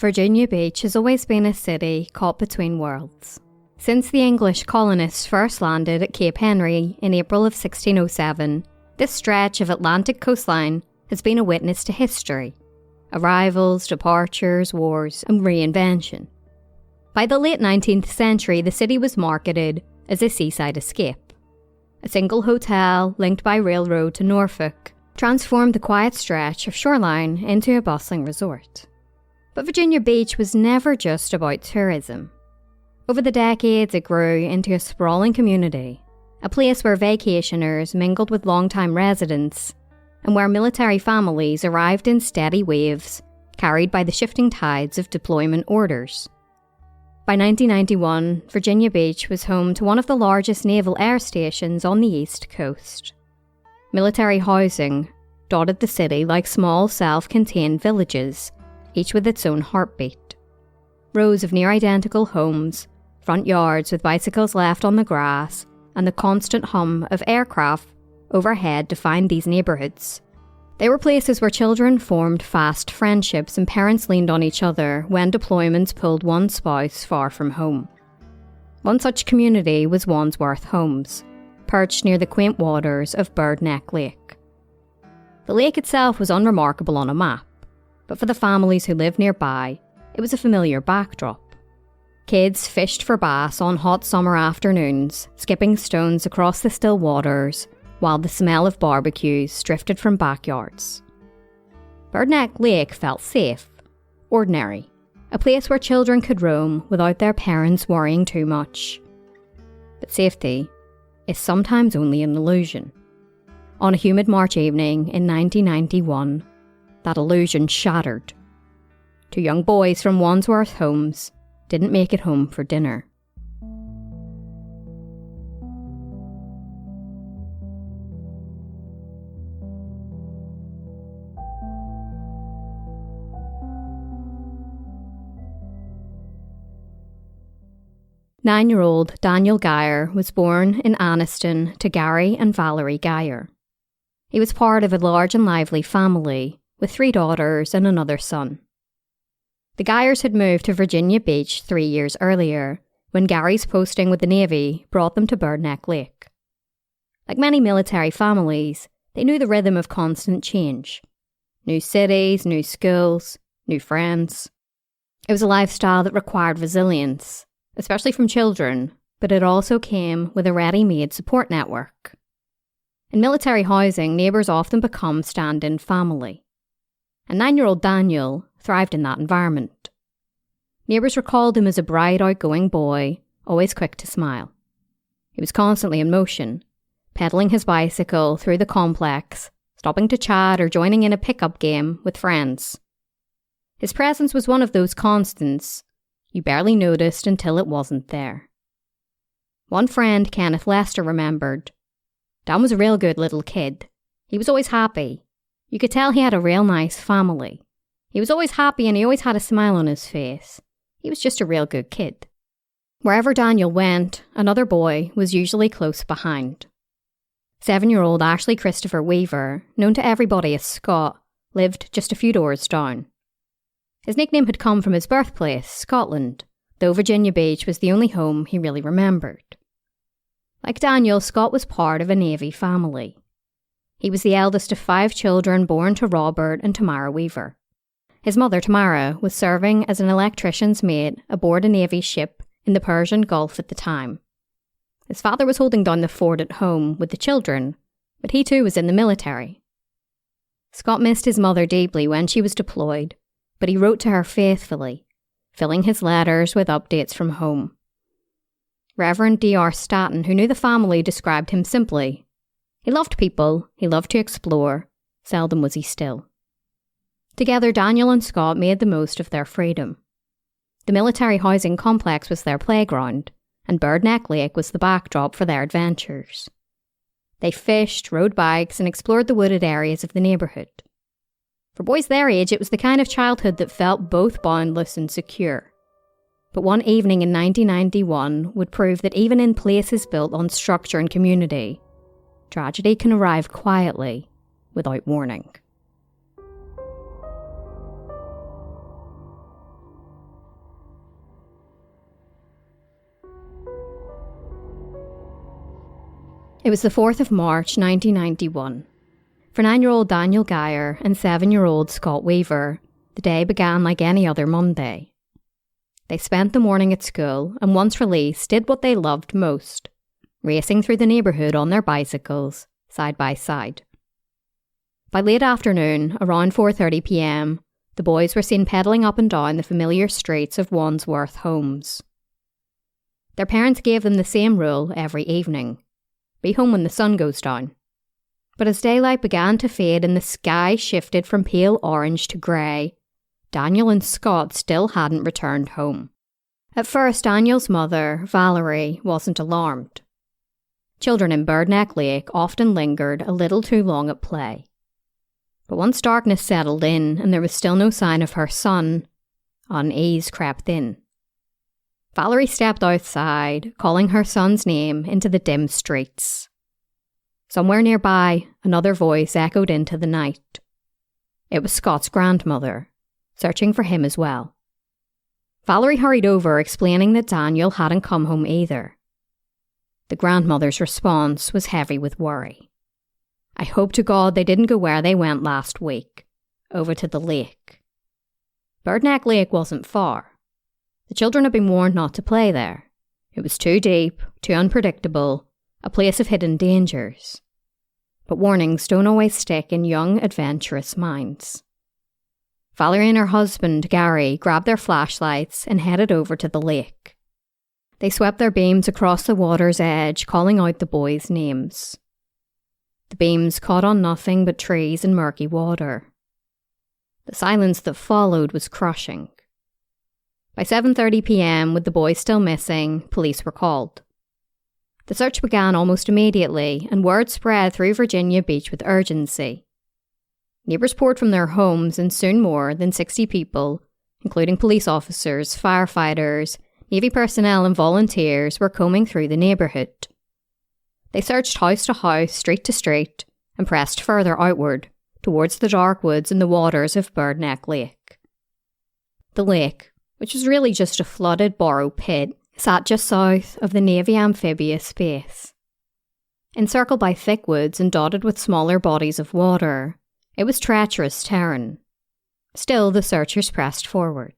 Virginia Beach has always been a city caught between worlds. Since the English colonists first landed at Cape Henry in April of 1607, this stretch of Atlantic coastline has been a witness to history: arrivals, departures, wars, and reinvention. By the late 19th century, the city was marketed as a seaside escape. A single hotel, linked by railroad to Norfolk, transformed the quiet stretch of shoreline into a bustling resort. But Virginia Beach was never just about tourism. Over the decades, it grew into a sprawling community, a place where vacationers mingled with long-time residents, and where military families arrived in steady waves, carried by the shifting tides of deployment orders. By 1991, Virginia Beach was home to one of the largest naval air stations on the East Coast. Military housing dotted the city like small self-contained villages, each with its own heartbeat. Rows of near-identical homes, front yards with bicycles left on the grass, and the constant hum of aircraft overhead defined these neighbourhoods. They were places where children formed fast friendships and parents leaned on each other when deployments pulled one spouse far from home. One such community was Wandsworth Homes, perched near the quaint waters of Bird Neck Lake. The lake itself was unremarkable on a map, but for the families who lived nearby, it was a familiar backdrop. Kids fished for bass on hot summer afternoons, skipping stones across the still waters, while the smell of barbecues drifted from backyards. Bird Neck Lake felt safe, ordinary, a place where children could roam without their parents worrying too much. But safety is sometimes only an illusion. On a humid March evening in 1991, that illusion shattered. Two young boys from Wandsworth Homes didn't make it home for dinner. Nine-year-old Daniel Geier was born in Anniston to Gary and Valerie Geier. He was part of a large and lively family, with 3 daughters and another son. The Geiers had moved to Virginia Beach 3 years earlier, when Gary's posting with the Navy brought them to Bird Neck Lake. Like many military families, they knew the rhythm of constant change. New cities, new schools, new friends. It was a lifestyle that required resilience, especially from children, but it also came with a ready-made support network. In military housing, neighbours often become stand-in family. And 9-year-old Daniel thrived in that environment. Neighbours recalled him as a bright, outgoing boy, always quick to smile. He was constantly in motion, pedalling his bicycle through the complex, stopping to chat or joining in a pickup game with friends. His presence was one of those constants you barely noticed until it wasn't there. One friend, Kenneth Lester, remembered, "Dan was a real good little kid. He was always happy. You could tell he had a real nice family. He was always happy and he always had a smile on his face. He was just a real good kid." Wherever Daniel went, another boy was usually close behind. 7-year-old Ashley Christopher Weaver, known to everybody as Scot, lived just a few doors down. His nickname had come from his birthplace, Scotland, though Virginia Beach was the only home he really remembered. Like Daniel, Scot was part of a Navy family. He was the eldest of 5 children born to Robert and Tamara Weaver. His mother, Tamara, was serving as an electrician's mate aboard a Navy ship in the Persian Gulf at the time. His father was holding down the fort at home with the children, but he too was in the military. Scot missed his mother deeply when she was deployed, but he wrote to her faithfully, filling his letters with updates from home. Reverend D.R. Statton, who knew the family, described him simply: "He loved people, he loved to explore, seldom was he still." Together, Daniel and Scot made the most of their freedom. The military housing complex was their playground, and Bird Neck Lake was the backdrop for their adventures. They fished, rode bikes, and explored the wooded areas of the neighbourhood. For boys their age, it was the kind of childhood that felt both boundless and secure. But one evening in 1991 would prove that even in places built on structure and community, tragedy can arrive quietly, without warning. It was the 4th of March 1991. For 9-year-old Daniel Geier and 7-year-old Scot Weaver, the day began like any other Monday. They spent the morning at school and once released did what they loved most, racing through the neighbourhood on their bicycles, side by side. By late afternoon, around 4:30 p.m, the boys were seen pedalling up and down the familiar streets of Wandsworth homes. Their parents gave them the same rule every evening: be home when the sun goes down. But as daylight began to fade and the sky shifted from pale orange to grey, Daniel and Scot still hadn't returned home. At first, Daniel's mother, Valerie, wasn't alarmed. Children in Birdneck Lake often lingered a little too long at play. But once darkness settled in and there was still no sign of her son, unease crept in. Valerie stepped outside, calling her son's name into the dim streets. Somewhere nearby, another voice echoed into the night. It was Scot's grandmother, searching for him as well. Valerie hurried over, explaining that Daniel hadn't come home either. The grandmother's response was heavy with worry. I hope to God they didn't go where they went last week, over to the lake. Birdneck Lake wasn't far. The children had been warned not to play there. It was too deep, too unpredictable, a place of hidden dangers. But warnings don't always stick in young, adventurous minds. Valerie and her husband, Gary, grabbed their flashlights and headed over to the lake. They swept their beams across the water's edge, calling out the boys' names. The beams caught on nothing but trees and murky water. The silence that followed was crushing. By 7:30 p.m, with the boys still missing, police were called. The search began almost immediately, and word spread through Virginia Beach with urgency. Neighbours poured from their homes, and soon more than 60 people, including police officers, firefighters, Navy personnel and volunteers, were combing through the neighbourhood. They searched house to house, street to street, and pressed further outward, towards the dark woods and the waters of Birdneck Lake. The lake, which was really just a flooded borrow pit, sat just south of the Navy amphibious base. Encircled by thick woods and dotted with smaller bodies of water, it was treacherous terrain. Still, the searchers pressed forward.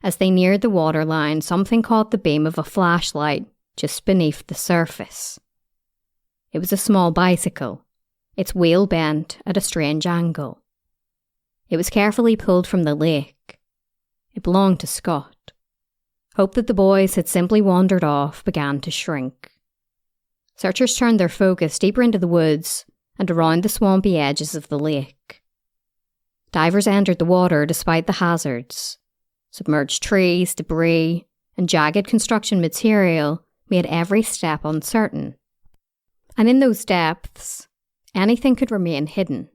As they neared the waterline, something caught the beam of a flashlight just beneath the surface. It was a small bicycle, its wheel bent at a strange angle. It was carefully pulled from the lake. It belonged to Scot. Hope that the boys had simply wandered off began to shrink. Searchers turned their focus deeper into the woods and around the swampy edges of the lake. Divers entered the water despite the hazards. Submerged trees, debris, and jagged construction material made every step uncertain. And in those depths, anything could remain hidden.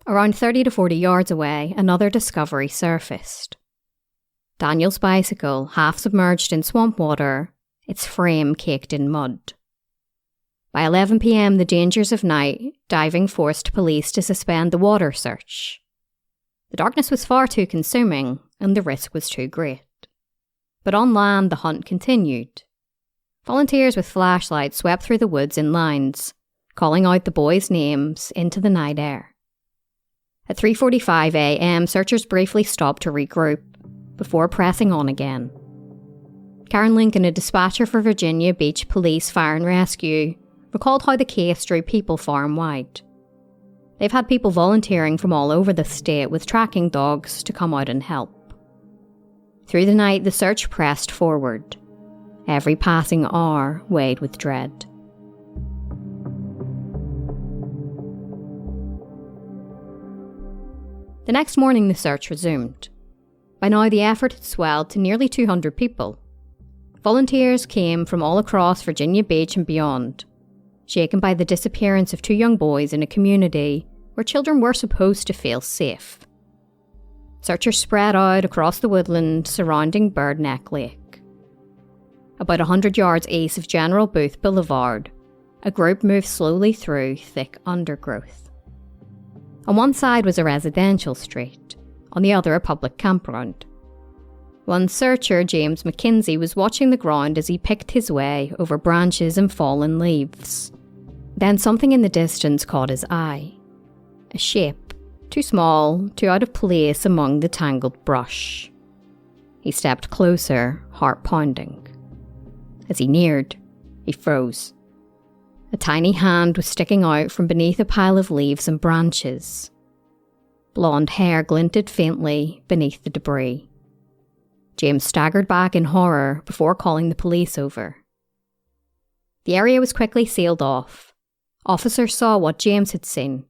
Around 30 to 40 yards away, another discovery surfaced. Daniel's bicycle, half submerged in swamp water, its frame caked in mud. By 11 p.m, the dangers of night, diving forced police to suspend the water search. The darkness was far too consuming, and the risk was too great. But on land, the hunt continued. Volunteers with flashlights swept through the woods in lines, calling out the boys' names into the night air. At 3:45 a.m, searchers briefly stopped to regroup, before pressing on again. Karen Lincoln, a dispatcher for Virginia Beach Police Fire and Rescue, recalled how the case drew people far and wide. They've had people volunteering from all over the state with tracking dogs to come out and help. Through the night, the search pressed forward. Every passing hour weighed with dread. The next morning, the search resumed. By now, the effort had swelled to nearly 200 people. Volunteers came from all across Virginia Beach and beyond, shaken by the disappearance of 2 young boys in a community where children were supposed to feel safe. Searchers spread out across the woodland surrounding Birdneck Lake. About 100 yards east of General Booth Boulevard, a group moved slowly through thick undergrowth. On one side was a residential street, on the other a public campground. One searcher, James McKinsey, was watching the ground as he picked his way over branches and fallen leaves. Then something in the distance caught his eye. A shape, too small, too out of place among the tangled brush. He stepped closer, heart pounding. As he neared, he froze. A tiny hand was sticking out from beneath a pile of leaves and branches. Blonde hair glinted faintly beneath the debris. James staggered back in horror before calling the police over. The area was quickly sealed off. Officers saw what James had seen: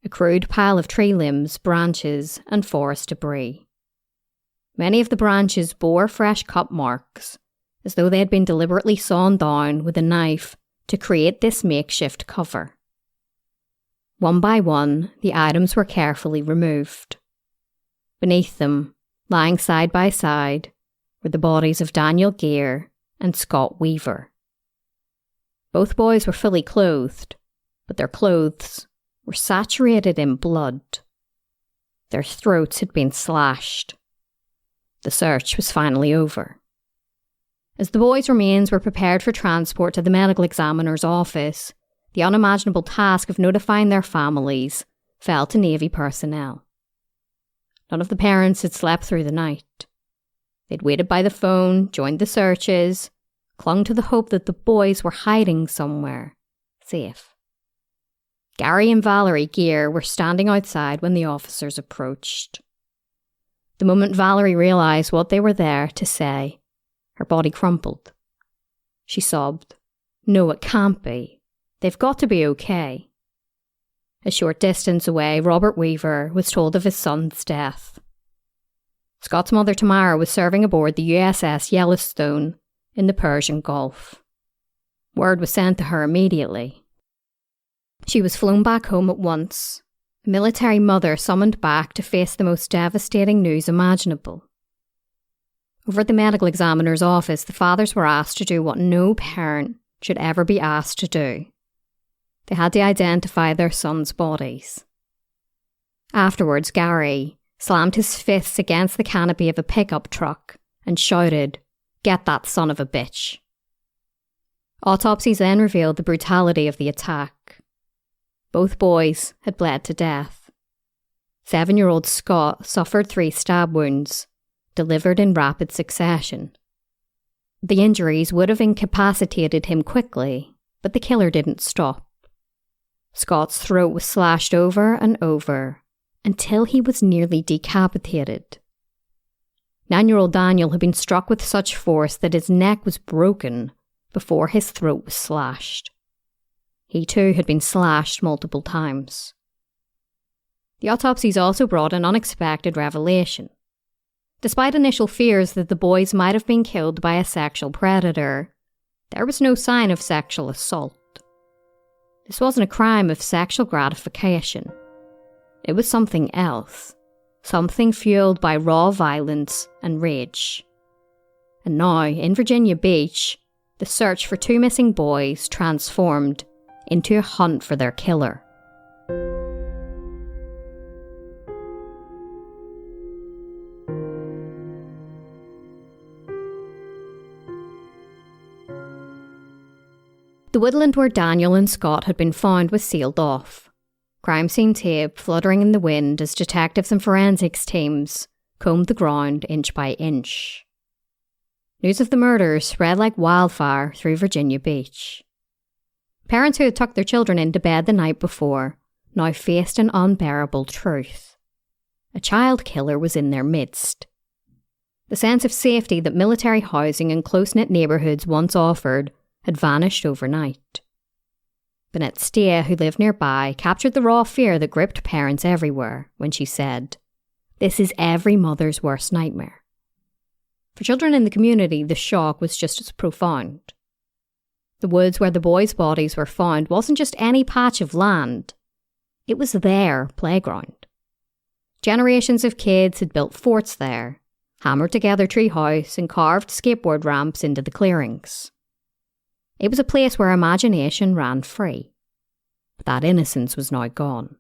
a crude pile of tree limbs, branches, and forest debris. Many of the branches bore fresh cut marks, as though they had been deliberately sawn down with a knife to create this makeshift cover. One by one, the items were carefully removed. Beneath them, lying side by side, were the bodies of Daniel Geier and Scot Weaver. Both boys were fully clothed, but their clothes were saturated in blood. Their throats had been slashed. The search was finally over. As the boys' remains were prepared for transport to the medical examiner's office, the unimaginable task of notifying their families fell to Navy personnel. None of the parents had slept through the night. They'd waited by the phone, joined the searches, clung to the hope that the boys were hiding somewhere, safe. Gary and Valerie Geier were standing outside when the officers approached. The moment Valerie realised what they were there to say, her body crumpled. She sobbed, "No, it can't be. They've got to be okay." A short distance away, Robert Weaver was told of his son's death. Scott's mother Tamara was serving aboard the USS Yellowstone in the Persian Gulf. Word was sent to her immediately. She was flown back home at once, a military mother summoned back to face the most devastating news imaginable. Over at the medical examiner's office, the fathers were asked to do what no parent should ever be asked to do. They had to identify their sons' bodies. Afterwards, Gary slammed his fists against the canopy of a pickup truck and shouted, "Get that son of a bitch." Autopsies then revealed the brutality of the attack. Both boys had bled to death. 7-year-old Scot suffered 3 stab wounds, delivered in rapid succession. The injuries would have incapacitated him quickly, but the killer didn't stop. Scott's throat was slashed over and over until he was nearly decapitated. 9-year-old Daniel had been struck with such force that his neck was broken before his throat was slashed. He too had been slashed multiple times. The autopsies also brought an unexpected revelation. Despite initial fears that the boys might have been killed by a sexual predator, there was no sign of sexual assault. This wasn't a crime of sexual gratification. It was something else, something fueled by raw violence and rage. And now, in Virginia Beach, the search for 2 missing boys transformed into a hunt for their killer. The woodland where Daniel and Scot had been found was sealed off. Crime scene tape fluttering in the wind as detectives and forensics teams combed the ground inch by inch. News of the murders spread like wildfire through Virginia Beach. Parents who had tucked their children into bed the night before now faced an unbearable truth. A child killer was in their midst. The sense of safety that military housing and close-knit neighbourhoods once offered had vanished overnight. Bennett Stea, who lived nearby, captured the raw fear that gripped parents everywhere when she said, "This is every mother's worst nightmare." For children in the community, the shock was just as profound. The woods where the boys' bodies were found wasn't just any patch of land. It was their playground. Generations of kids had built forts there, hammered together treehouse and carved skateboard ramps into the clearings. It was a place where imagination ran free. But that innocence was now gone.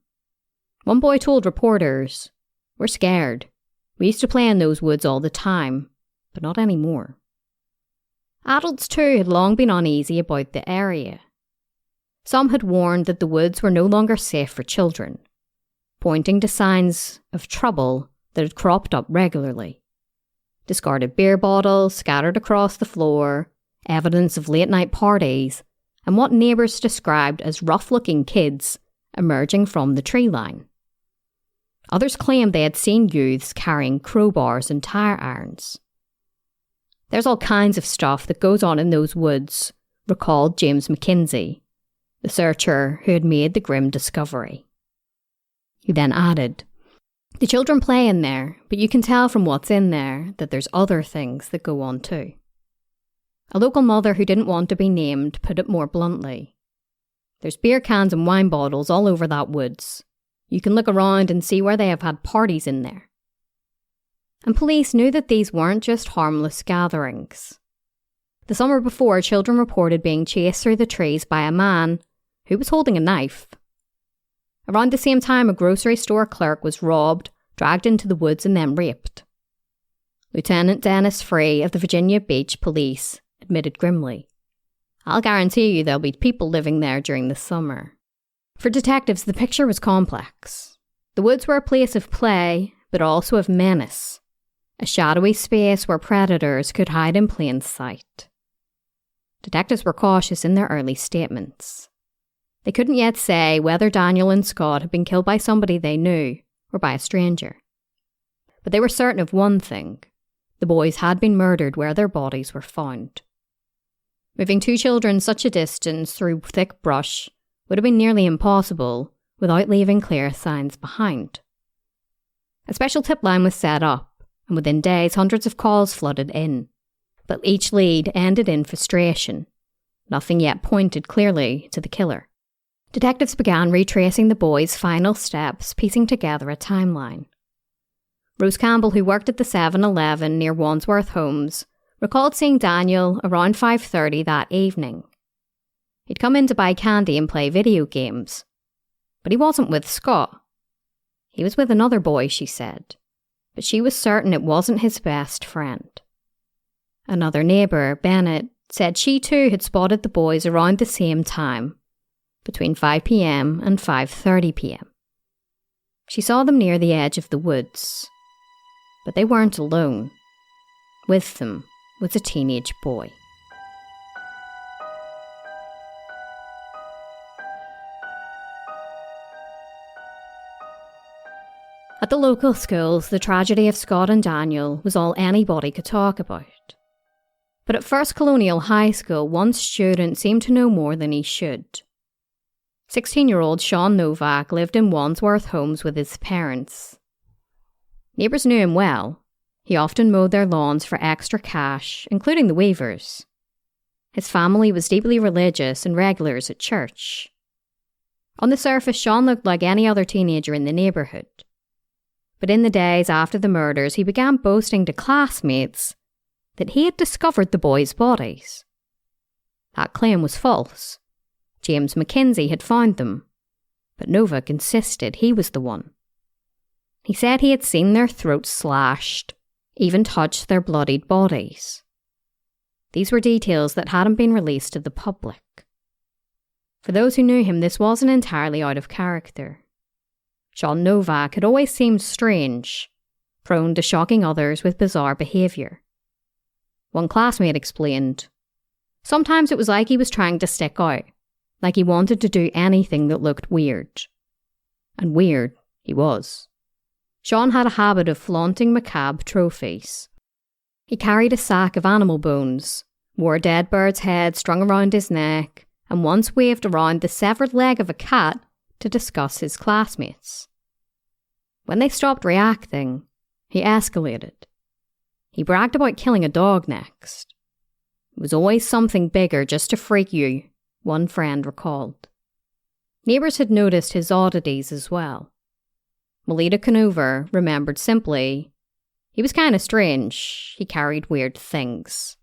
One boy told reporters, "We're scared. We used to play in those woods all the time, but not anymore." Adults too had long been uneasy about the area. Some had warned that the woods were no longer safe for children, pointing to signs of trouble that had cropped up regularly. Discarded beer bottles scattered across the floor, evidence of late-night parties, and what neighbours described as rough-looking kids emerging from the tree line. Others claimed they had seen youths carrying crowbars and tire irons. There's all kinds of stuff that goes on in those woods, recalled James McKinsey, the searcher who had made the grim discovery. He then added, "The children play in there, but you can tell from what's in there that there's other things that go on too." A local mother who didn't want to be named put it more bluntly. "There's beer cans and wine bottles all over that woods. You can look around and see where they have had parties in there." And police knew that these weren't just harmless gatherings. The summer before, children reported being chased through the trees by a man who was holding a knife. Around the same time, a grocery store clerk was robbed, dragged into the woods and then raped. Lieutenant Dennis Free of the Virginia Beach Police admitted grimly, "I'll guarantee you there'll be people living there during the summer." For detectives, the picture was complex. The woods were a place of play, but also of menace, a shadowy space where predators could hide in plain sight. Detectives were cautious in their early statements. They couldn't yet say whether Daniel and Scot had been killed by somebody they knew or by a stranger. But they were certain of one thing: the boys had been murdered where their bodies were found. Moving two children such a distance through thick brush would have been nearly impossible without leaving clear signs behind. A special tip line was set up, and within days hundreds of calls flooded in. But each lead ended in frustration. Nothing yet pointed clearly to the killer. Detectives began retracing the boys' final steps, piecing together a timeline. Rose Campbell, who worked at the 7-Eleven near Wandsworth Homes, recalled seeing Daniel around 5:30 that evening. He'd come in to buy candy and play video games. But he wasn't with Scot. He was with another boy, she said, but she was certain it wasn't his best friend. Another neighbour, Bennett, said she too had spotted the boys around the same time, between 5 p.m. and 5:30 p.m. She saw them near the edge of the woods, but they weren't alone. With them was a teenage boy. At the local schools, the tragedy of Scot and Daniel was all anybody could talk about. But at First Colonial High School, one student seemed to know more than he should. 16-year-old Shawn Novak lived in Wandsworth Homes with his parents. Neighbours knew him well. He often mowed their lawns for extra cash, including the Weavers. His family was deeply religious and regulars at church. On the surface, Shawn looked like any other teenager in the neighbourhood. But in the days after the murders, he began boasting to classmates that he had discovered the boys' bodies. That claim was false. James McKinsey had found them, but Novak insisted he was the one. He said he had seen their throats slashed, even touched their bloodied bodies. These were details that hadn't been released to the public. For those who knew him, this wasn't entirely out of character. Shawn Novak had always seemed strange, prone to shocking others with bizarre behaviour. One classmate explained, "Sometimes it was like he was trying to stick out, like he wanted to do anything that looked weird." And weird he was. Shawn had a habit of flaunting macabre trophies. He carried a sack of animal bones, wore a dead bird's head strung around his neck, and once waved around the severed leg of a cat to discuss his classmates. When they stopped reacting, he escalated. He bragged about killing a dog next. It was always something bigger just to freak you, one friend recalled. Neighbours had noticed his oddities as well. Melita Conover remembered simply, he was kind of strange, he carried weird things.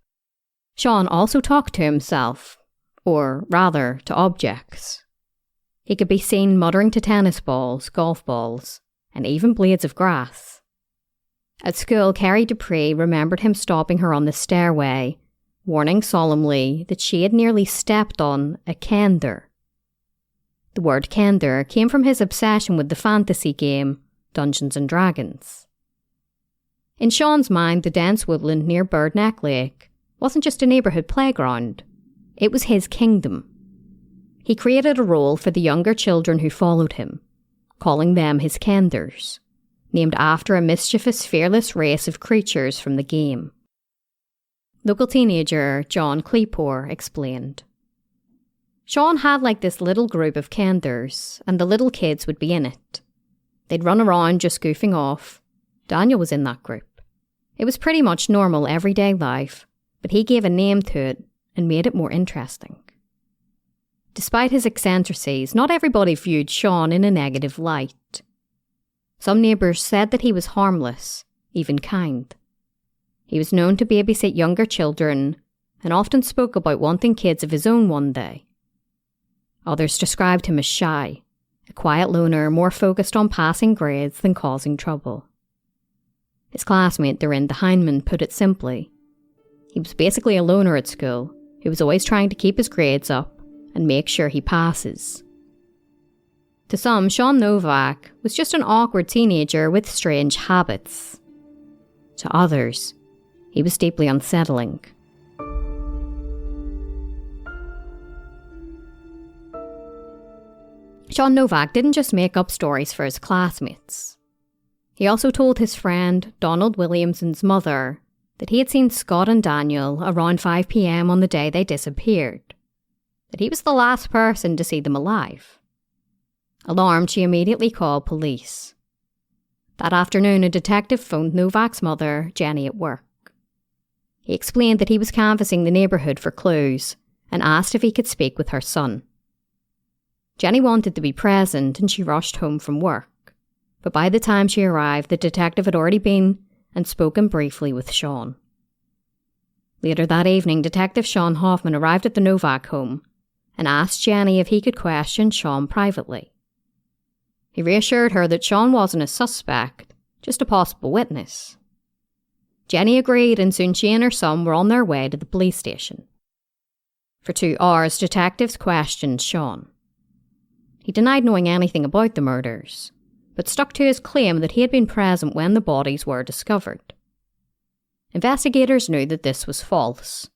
Shawn also talked to himself, or rather to objects. He could be seen muttering to tennis balls, golf balls, and even blades of grass. At school, Carrie Dupree remembered him stopping her on the stairway, warning solemnly that she had nearly stepped on a kender, The word kender came from his obsession with the fantasy game Dungeons and Dragons. In Shawn's mind, the dense woodland near Birdneck Lake wasn't just a neighbourhood playground, it was his kingdom. He created a role for the younger children who followed him, calling them his kenders, named after a mischievous, fearless race of creatures from the game. Local teenager John Cleepore explained. Shawn had like this little group of kenders, and the little kids would be in it. They'd run around just goofing off. Daniel was in that group. It was pretty much normal everyday life, but he gave a name to it and made it more interesting. Despite his eccentricities, not everybody viewed Shawn in a negative light. Some neighbours said that he was harmless, even kind. He was known to babysit younger children and often spoke about wanting kids of his own one day. Others described him as shy, a quiet loner more focused on passing grades than causing trouble. His classmate Dorinda Heinemann put it simply. He was basically a loner at school who was always trying to keep his grades up and make sure he passes. To some, Shawn Novak was just an awkward teenager with strange habits. To others, he was deeply unsettling. Shawn Novak didn't just make up stories for his classmates. He also told his friend Donald Williamson's mother that he had seen Scot and Daniel around 5 p.m. on the day they disappeared, that he was the last person to see them alive. Alarmed, she immediately called police. That afternoon, a detective phoned Novak's mother, Jenny, at work. He explained that he was canvassing the neighbourhood for clues and asked if he could speak with her son. Jenny wanted to be present and she rushed home from work. But by the time she arrived, the detective had already been and spoken briefly with Shawn. Later that evening, Detective Sean Hoffman arrived at the Novak home and asked Jenny if he could question Shawn privately. He reassured her that Shawn wasn't a suspect, just a possible witness. Jenny agreed, and soon she and her son were on their way to the police station. For 2 hours, detectives questioned Shawn. He denied knowing anything about the murders, but stuck to his claim that he had been present when the bodies were discovered. Investigators knew that this was false.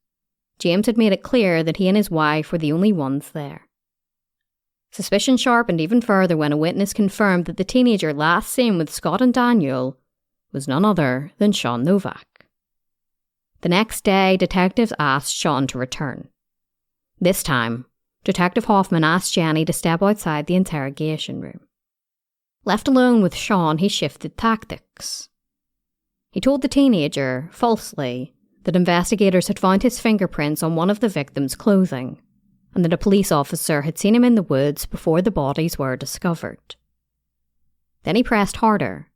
James had made it clear that he and his wife were the only ones there. Suspicion sharpened even further when a witness confirmed that the teenager last seen with Scot and Daniel was none other than Shawn Novak. The next day, detectives asked Shawn to return. This time, Detective Hoffman asked Jenny to step outside the interrogation room. Left alone with Shawn, he shifted tactics. He told the teenager, falsely, that investigators had found his fingerprints on one of the victims' clothing, and that a police officer had seen him in the woods before the bodies were discovered. Then he pressed harder,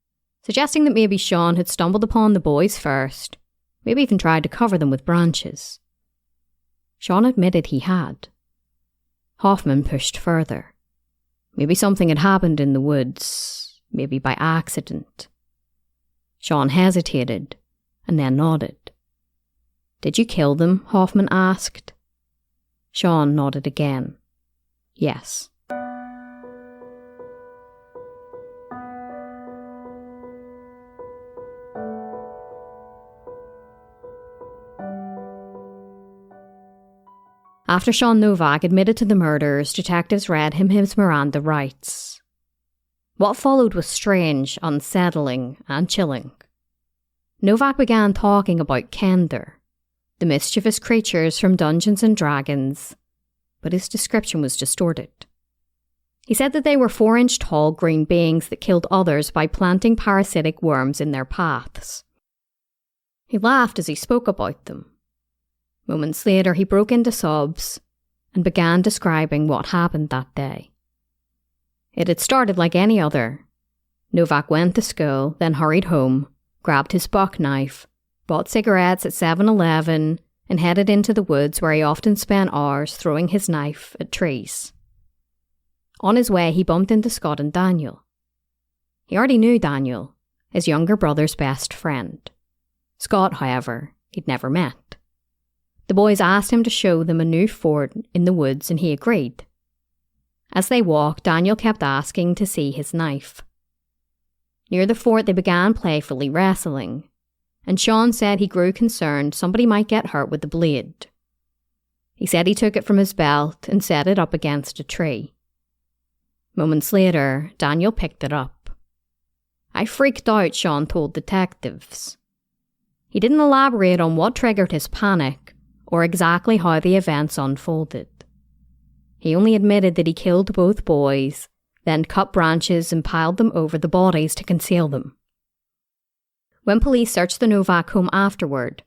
suggesting that maybe Shawn had stumbled upon the boys first, maybe even tried to cover them with branches. Shawn admitted he had. Hoffman pushed further. Maybe something had happened in the woods, maybe by accident. Shawn hesitated, and then nodded. "Did you kill them?" Hoffman asked. Shawn nodded again. "Yes." After Shawn Novak admitted to the murders, detectives read him his Miranda rights. What followed was strange, unsettling, and chilling. Novak began talking about Kender, the mischievous creatures from Dungeons and Dragons, but his description was distorted. He said that they were 4-inch tall green beings that killed others by planting parasitic worms in their paths. He laughed as he spoke about them. Moments later, he broke into sobs and began describing what happened that day. It had started like any other. Novak went to school, then hurried home, grabbed his buck knife, bought cigarettes at 7-Eleven, and headed into the woods where he often spent hours throwing his knife at trees. On his way, he bumped into Scot and Daniel. He already knew Daniel, his younger brother's best friend. Scot, however, he'd never met. The boys asked him to show them a new fort in the woods, and he agreed. As they walked, Daniel kept asking to see his knife. Near the fort, they began playfully wrestling, and Shawn said he grew concerned somebody might get hurt with the blade. He said he took it from his belt and set it up against a tree. Moments later, Daniel picked it up. "I freaked out," Shawn told detectives. He didn't elaborate on what triggered his panic or exactly how the events unfolded. He only admitted that he killed both boys, then cut branches and piled them over the bodies to conceal them. When police searched the Novak home afterward,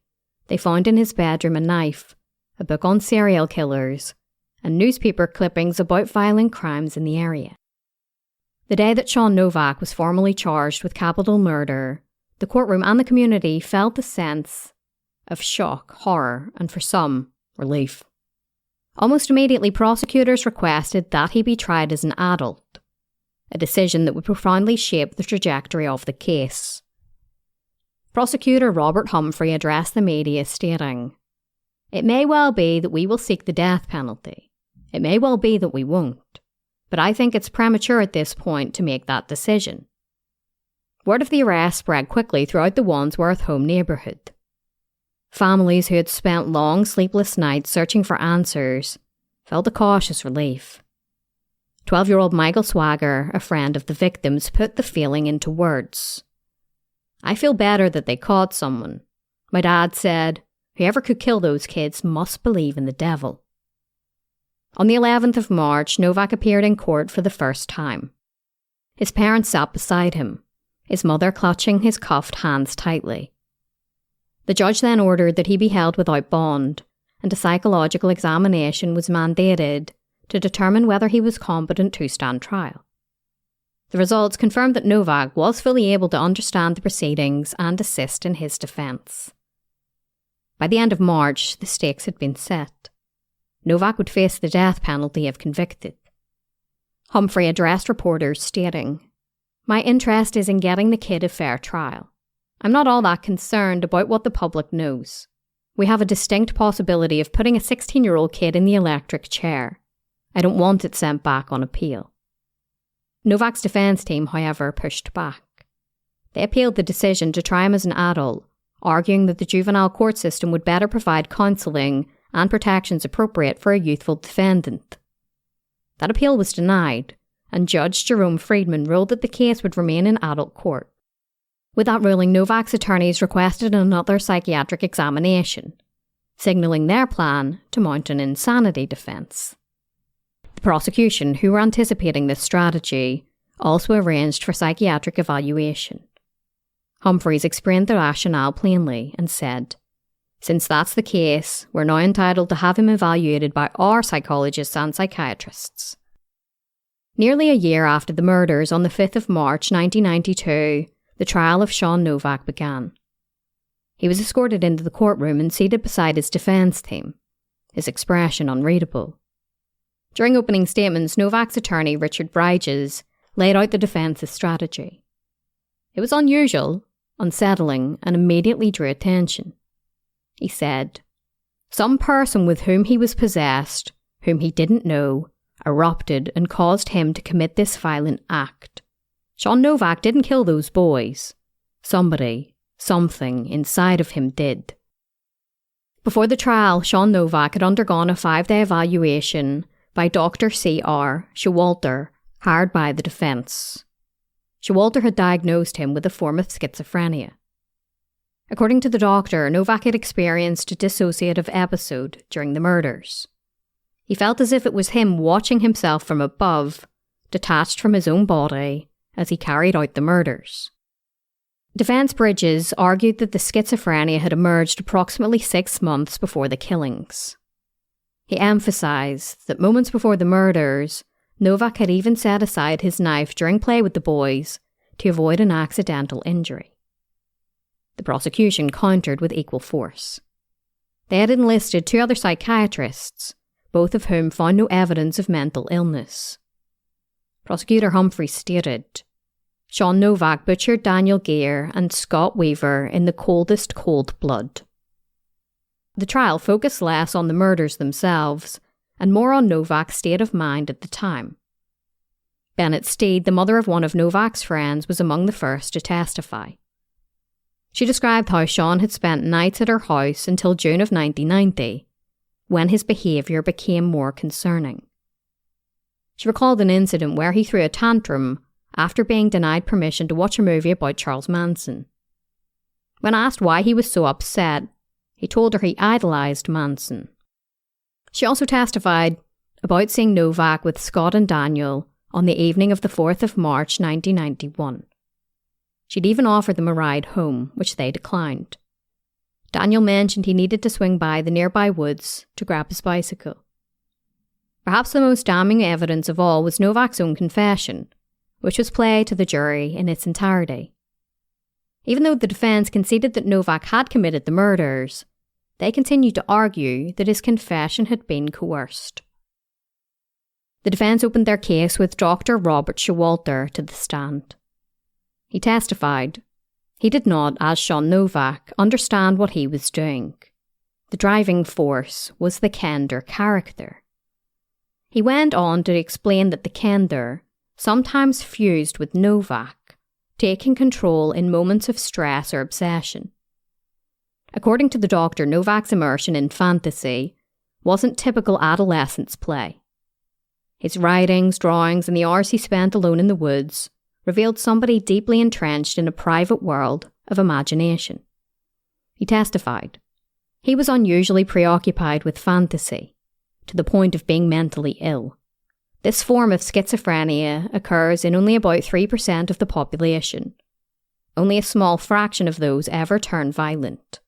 they found in his bedroom a knife, a book on serial killers, and newspaper clippings about violent crimes in the area. The day that Shawn Novak was formally charged with capital murder, the courtroom and the community felt a sense of shock, horror, and for some, relief. Almost immediately, prosecutors requested that he be tried as an adult, a decision that would profoundly shape the trajectory of the case. Prosecutor Robert Humphrey addressed the media stating, "It may well be that we will seek the death penalty. It may well be that we won't. But I think it's premature at this point to make that decision." Word of the arrest spread quickly throughout the Wandsworth home neighbourhood. Families who had spent long sleepless nights searching for answers felt a cautious relief. 12-year-old Michael Swagger, a friend of the victims, put the feeling into words. "I feel better that they caught someone. My dad said, whoever could kill those kids must believe in the devil." On the 11th of March, Novak appeared in court for the first time. His parents sat beside him, his mother clutching his cuffed hands tightly. The judge then ordered that he be held without bond, and a psychological examination was mandated to determine whether he was competent to stand trial. The results confirmed that Novak was fully able to understand the proceedings and assist in his defence. By the end of March, the stakes had been set. Novak would face the death penalty if convicted. Humphrey addressed reporters stating, "My interest is in getting the kid a fair trial. I'm not all that concerned about what the public knows. We have a distinct possibility of putting a 16-year-old kid in the electric chair. I don't want it sent back on appeal." Novak's defence team, however, pushed back. They appealed the decision to try him as an adult, arguing that the juvenile court system would better provide counselling and protections appropriate for a youthful defendant. That appeal was denied, and Judge Jerome Friedman ruled that the case would remain in adult court. With that ruling, Novak's attorneys requested another psychiatric examination, signalling their plan to mount an insanity defence. The prosecution, who were anticipating this strategy, also arranged for psychiatric evaluation. Humphreys explained the rationale plainly and said, "Since that's the case, we're now entitled to have him evaluated by our psychologists and psychiatrists." Nearly a year after the murders, on the 5th of March 1992, the trial of Shawn Novak began. He was escorted into the courtroom and seated beside his defence team, his expression unreadable. During opening statements, Novak's attorney, Richard Bridges, laid out the defence's strategy. It was unusual, unsettling, and immediately drew attention. He said, "Some person with whom he was possessed, whom he didn't know, erupted and caused him to commit this violent act. Shawn Novak didn't kill those boys. Somebody, something inside of him did." Before the trial, Shawn Novak had undergone a 5-day evaluation by Dr. C.R. Showalter, hired by the defence. Showalter had diagnosed him with a form of schizophrenia. According to the doctor, Novak had experienced a dissociative episode during the murders. He felt as if it was him watching himself from above, detached from his own body, as he carried out the murders. Defence Bridges argued that the schizophrenia had emerged approximately 6 months before the killings. He emphasised that moments before the murders, Novak had even set aside his knife during play with the boys to avoid an accidental injury. The prosecution countered with equal force. They had enlisted 2 other psychiatrists, both of whom found no evidence of mental illness. Prosecutor Humphrey stated, "Shawn Novak butchered Daniel Geier and Scot Weaver in the coldest cold blood." The trial focused less on the murders themselves and more on Novak's state of mind at the time. Bennett Steed, the mother of one of Novak's friends, was among the first to testify. She described how Shawn had spent nights at her house until June of 1990, when his behaviour became more concerning. She recalled an incident where he threw a tantrum after being denied permission to watch a movie about Charles Manson. When asked why he was so upset, he told her he idolised Manson. She also testified about seeing Novak with Scot and Daniel on the evening of the 4th of March 1991. She'd even offered them a ride home, which they declined. Daniel mentioned he needed to swing by the nearby woods to grab his bicycle. Perhaps the most damning evidence of all was Novak's own confession, which was played to the jury in its entirety. Even though the defence conceded that Novak had committed the murders, they continued to argue that his confession had been coerced. The defence opened their case with Dr. Robert Showalter to the stand. He testified he did not, as Shawn Novak, understand what he was doing. The driving force was the Kender character. He went on to explain that the Kender sometimes fused with Novak, taking control in moments of stress or obsession. According to the doctor, Novak's immersion in fantasy wasn't typical adolescence play. His writings, drawings, and the hours he spent alone in the woods revealed somebody deeply entrenched in a private world of imagination. He testified he was unusually preoccupied with fantasy, to the point of being mentally ill. This form of schizophrenia occurs in only about 3% of the population. Only a small fraction of those ever turn violent.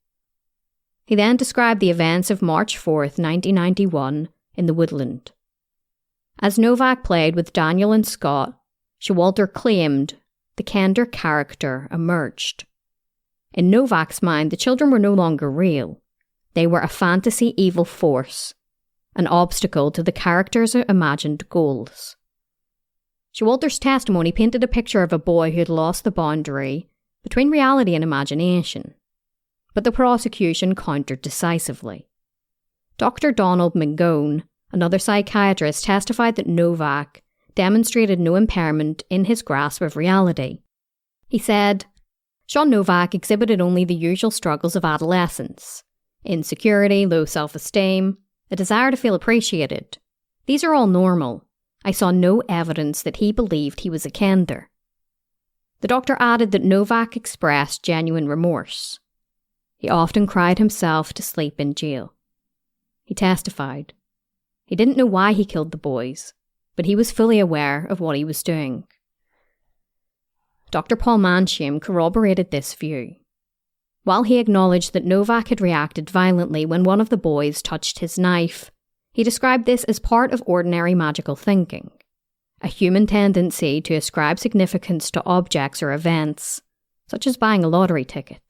He then described the events of March 4th, 1991, in the woodland. As Novak played with Daniel and Scot, Showalter claimed the Kender character emerged. In Novak's mind, the children were no longer real. They were a fantasy evil force, an obstacle to the character's imagined goals. Showalter's testimony painted a picture of a boy who had lost the boundary between reality and imagination, but the prosecution countered decisively. Dr. Donald Mangone, another psychiatrist, testified that Novak demonstrated no impairment in his grasp of reality. He said, Shawn Novak exhibited only the usual struggles of adolescence: insecurity, low self-esteem, a desire to feel appreciated. These are all normal. I saw no evidence that he believed he was a Kender. The doctor added that Novak expressed genuine remorse. He often cried himself to sleep in jail. He testified he didn't know why he killed the boys, but he was fully aware of what he was doing. Dr. Paul Mansham corroborated this view. While he acknowledged that Novak had reacted violently when one of the boys touched his knife, he described this as part of ordinary magical thinking, a human tendency to ascribe significance to objects or events, such as buying a lottery ticket.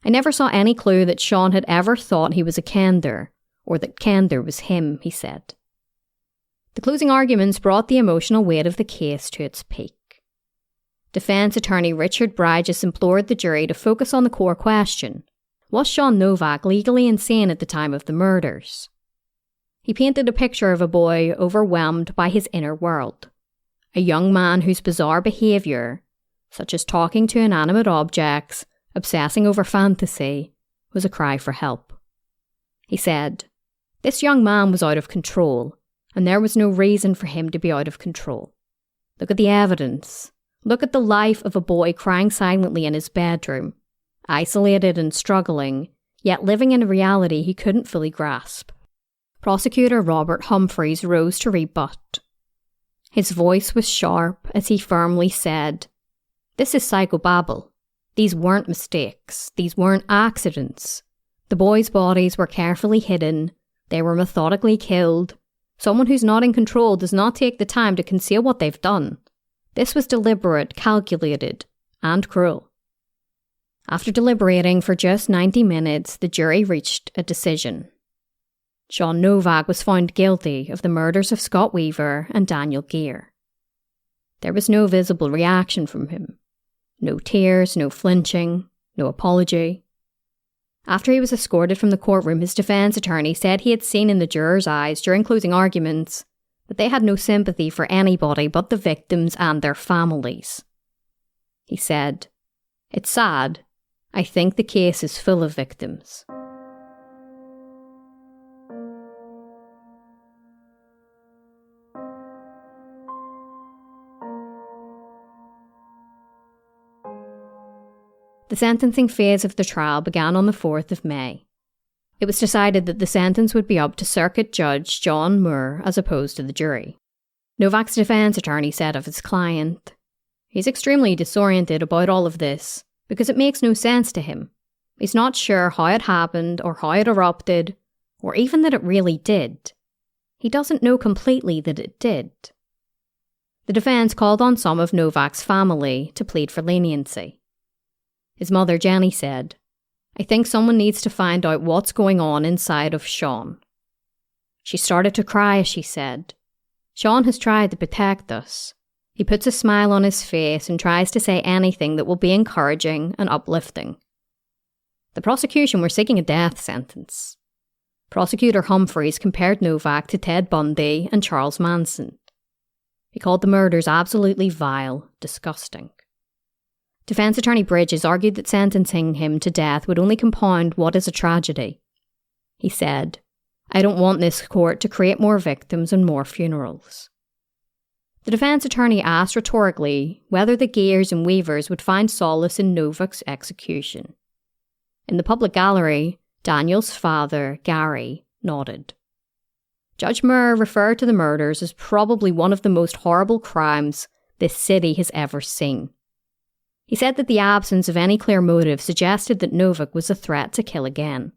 I never saw any clue that Shawn had ever thought he was a Kender, or that Kender was him, he said. The closing arguments brought the emotional weight of the case to its peak. Defence attorney Richard Bridges implored the jury to focus on the core question: was Shawn Novak legally insane at the time of the murders? He painted a picture of a boy overwhelmed by his inner world, a young man whose bizarre behaviour, such as talking to inanimate objects, obsessing over fantasy, was a cry for help. He said, "This young man was out of control, and there was no reason for him to be out of control. Look at the evidence. Look at the life of a boy crying silently in his bedroom, isolated and struggling, yet living in a reality he couldn't fully grasp." Prosecutor Robert Humphreys rose to rebut. His voice was sharp as he firmly said, "This is psychobabble. These weren't mistakes. These weren't accidents. The boys' bodies were carefully hidden. They were methodically killed. Someone who's not in control does not take the time to conceal what they've done. This was deliberate, calculated, and cruel." After deliberating for just 90 minutes, the jury reached a decision. Shawn Novak was found guilty of the murders of Scot Weaver and Daniel Geier. There was no visible reaction from him. No tears, no flinching, no apology. After he was escorted from the courtroom, his defence attorney said he had seen in the jurors' eyes during closing arguments but they had no sympathy for anybody but the victims and their families. He said, "It's sad. I think the case is full of victims." The sentencing phase of the trial began on the 4th of May. It was decided that the sentence would be up to Circuit Judge John Moore as opposed to the jury. Novak's defence attorney said of his client, "He's extremely disoriented about all of this because it makes no sense to him. He's not sure how it happened or how it erupted, or even that it really did. He doesn't know completely that it did." The defence called on some of Novak's family to plead for leniency. His mother, Jenny, said, "I think someone needs to find out what's going on inside of Shawn." She started to cry as she said, "Shawn has tried to protect us. He puts a smile on his face and tries to say anything that will be encouraging and uplifting." The prosecution were seeking a death sentence. Prosecutor Humphreys compared Novak to Ted Bundy and Charles Manson. He called the murders absolutely vile, disgusting. Defence attorney Bridges argued that sentencing him to death would only compound what is a tragedy. He said, "I don't want this court to create more victims and more funerals." The defence attorney asked rhetorically whether the Geiers and Weavers would find solace in Novak's execution. In the public gallery, Daniel's father, Gary, nodded. Judge Moore referred to the murders as probably one of the most horrible crimes this city has ever seen. He said that the absence of any clear motive suggested that Novak was a threat to kill again.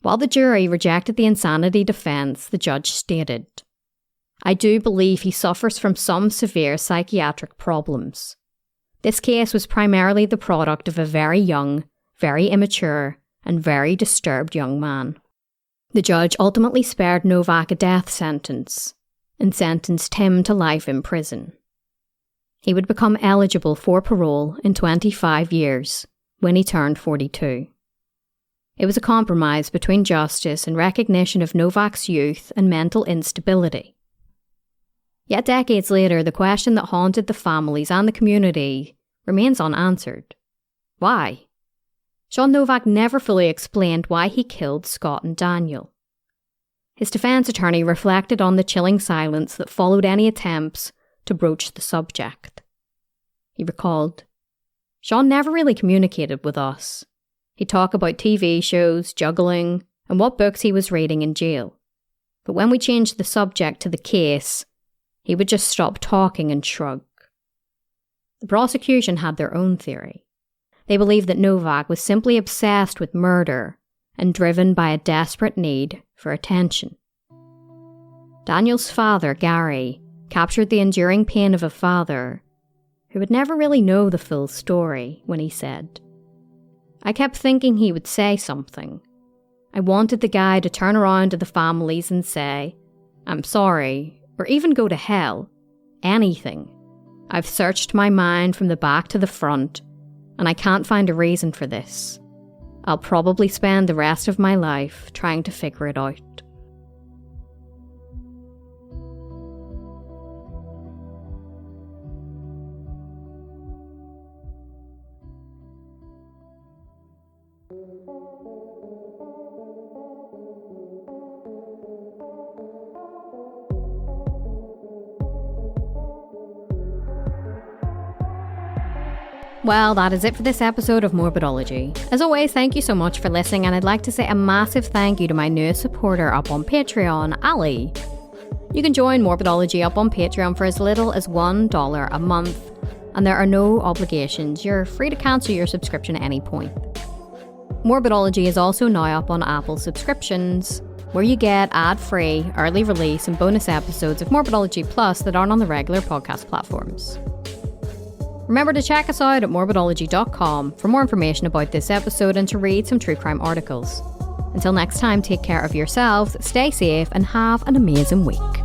While the jury rejected the insanity defence, the judge stated, "I do believe he suffers from some severe psychiatric problems. This case was primarily the product of a very young, very immature, and very disturbed young man." The judge ultimately spared Novak a death sentence and sentenced him to life in prison. He would become eligible for parole in 25 years when he turned 42. It was a compromise between justice and recognition of Novak's youth and mental instability. Yet decades later, the question that haunted the families and the community remains unanswered. Why? Shawn Novak never fully explained why he killed Scot and Daniel. His defence attorney reflected on the chilling silence that followed any attempts to broach the subject. He recalled, "Shawn never really communicated with us. He'd talk about TV shows, juggling, and what books he was reading in jail. But when we changed the subject to the case, he would just stop talking and shrug." The prosecution had their own theory. They believed that Novak was simply obsessed with murder and driven by a desperate need for attention. Daniel's father, Gary, captured the enduring pain of a father who would never really know the full story when he said, "I kept thinking he would say something. I wanted the guy to turn around to the families and say, 'I'm sorry,' or even go to hell. Anything. I've searched my mind from the back to the front, and I can't find a reason for this. I'll probably spend the rest of my life trying to figure it out." Well, that is it for this episode of Morbidology. As always, thank you so much for listening, and I'd like to say a massive thank you to my newest supporter up on Patreon, Ali. You can join Morbidology up on Patreon for as little as $1 a month, and there are no obligations. You're free to cancel your subscription at any point. Morbidology is also now up on Apple subscriptions, where you get ad-free, early release and bonus episodes of Morbidology Plus that aren't on the regular podcast platforms. Remember to check us out at morbidology.com for more information about this episode and to read some true crime articles. Until next time, take care of yourselves, stay safe, and have an amazing week.